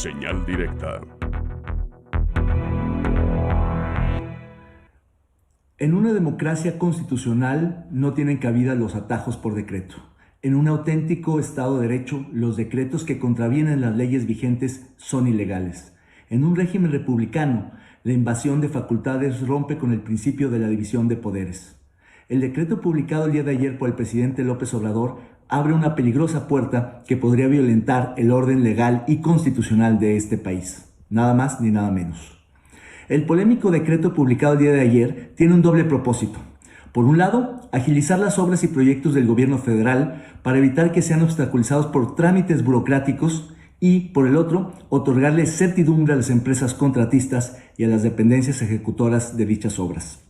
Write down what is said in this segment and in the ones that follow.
Señal directa. En una democracia constitucional no tienen cabida los atajos por decreto. En un auténtico Estado de Derecho, los decretos que contravienen las leyes vigentes son ilegales. En un régimen republicano, la invasión de facultades rompe con el principio de la división de poderes. El decreto publicado el día de ayer por el presidente López Obrador abre una peligrosa puerta que podría violentar el orden legal y constitucional de este país. Nada más ni nada menos. El polémico decreto publicado el día de ayer tiene un doble propósito. Por un lado, agilizar las obras y proyectos del gobierno federal para evitar que sean obstaculizados por trámites burocráticos y, por el otro, otorgarle certidumbre a las empresas contratistas y a las dependencias ejecutoras de dichas obras.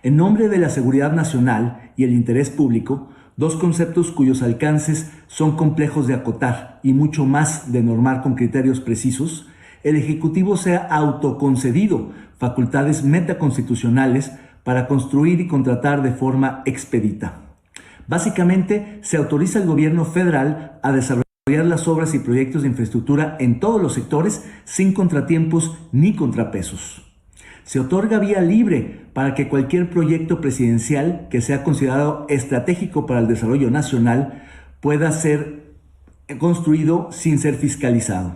En nombre de la seguridad nacional y el interés público, dos conceptos cuyos alcances son complejos de acotar y mucho más de normar con criterios precisos, el Ejecutivo se ha autoconcedido facultades metaconstitucionales para construir y contratar de forma expedita. Básicamente, se autoriza al gobierno federal a desarrollar las obras y proyectos de infraestructura en todos los sectores sin contratiempos ni contrapesos. Se otorga vía libre para que cualquier proyecto presidencial que sea considerado estratégico para el desarrollo nacional pueda ser construido sin ser fiscalizado.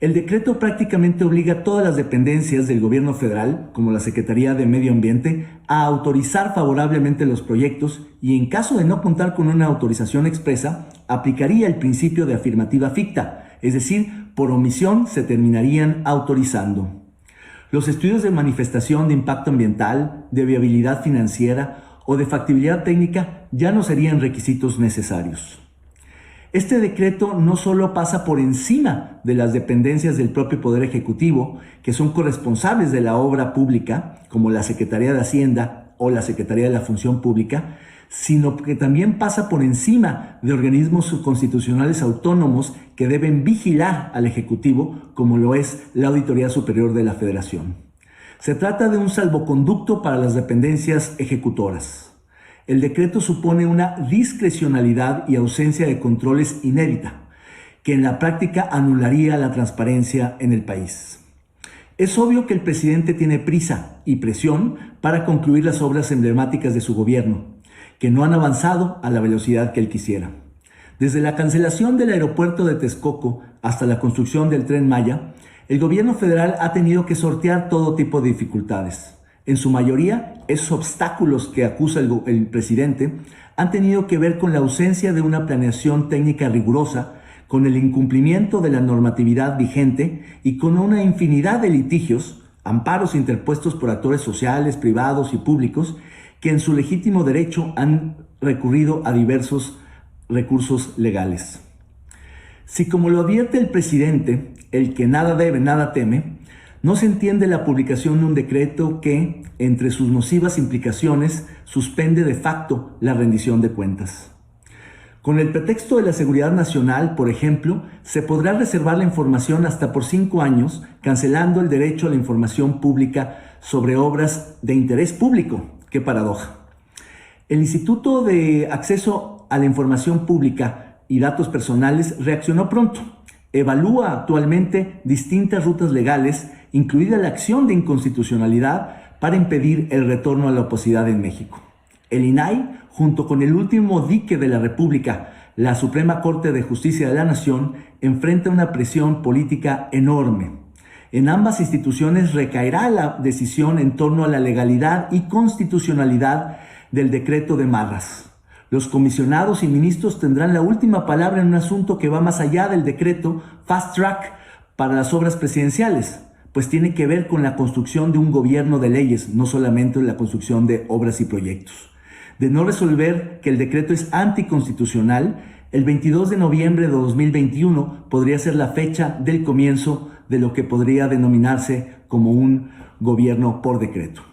El decreto prácticamente obliga a todas las dependencias del gobierno federal, como la Secretaría de Medio Ambiente, a autorizar favorablemente los proyectos y, en caso de no contar con una autorización expresa, aplicaría el principio de afirmativa ficta, es decir, por omisión se terminarían autorizando. Los estudios de manifestación de impacto ambiental, de viabilidad financiera o de factibilidad técnica ya no serían requisitos necesarios. Este decreto no solo pasa por encima de las dependencias del propio Poder Ejecutivo, que son corresponsables de la obra pública, como la Secretaría de Hacienda o la Secretaría de la Función Pública, sino que también pasa por encima de organismos constitucionales autónomos que deben vigilar al Ejecutivo, como lo es la Auditoría Superior de la Federación. Se trata de un salvoconducto para las dependencias ejecutoras. El decreto supone una discrecionalidad y ausencia de controles inédita, que en la práctica anularía la transparencia en el país. Es obvio que el presidente tiene prisa y presión para concluir las obras emblemáticas de su gobierno, que no han avanzado a la velocidad que él quisiera. Desde la cancelación del aeropuerto de Texcoco hasta la construcción del Tren Maya, el gobierno federal ha tenido que sortear todo tipo de dificultades. En su mayoría, esos obstáculos que acusa el presidente han tenido que ver con la ausencia de una planeación técnica rigurosa, con el incumplimiento de la normatividad vigente y con una infinidad de litigios, amparos interpuestos por actores sociales, privados y públicos, que en su legítimo derecho han recurrido a diversos recursos legales. Si, como lo advierte el presidente, el que nada debe, nada teme, no se entiende la publicación de un decreto que, entre sus nocivas implicaciones, suspende de facto la rendición de cuentas. Con el pretexto de la seguridad nacional, por ejemplo, se podrá reservar la información hasta por 5 años, cancelando el derecho a la información pública sobre obras de interés público. ¡Qué paradoja! El Instituto de Acceso a la Información Pública y Datos Personales reaccionó pronto. Evalúa actualmente distintas rutas legales, incluida la acción de inconstitucionalidad para impedir el retorno a la opacidad en México. El INAI, junto con el último dique de la República, la Suprema Corte de Justicia de la Nación, enfrenta una presión política enorme. En ambas instituciones recaerá la decisión en torno a la legalidad y constitucionalidad del decreto de Marras. Los comisionados y ministros tendrán la última palabra en un asunto que va más allá del decreto Fast Track para las obras presidenciales, pues tiene que ver con la construcción de un gobierno de leyes, no solamente la construcción de obras y proyectos. De no resolver que el decreto es anticonstitucional, el 22 de noviembre de 2021 podría ser la fecha del comienzo de lo que podría denominarse como un gobierno por decreto.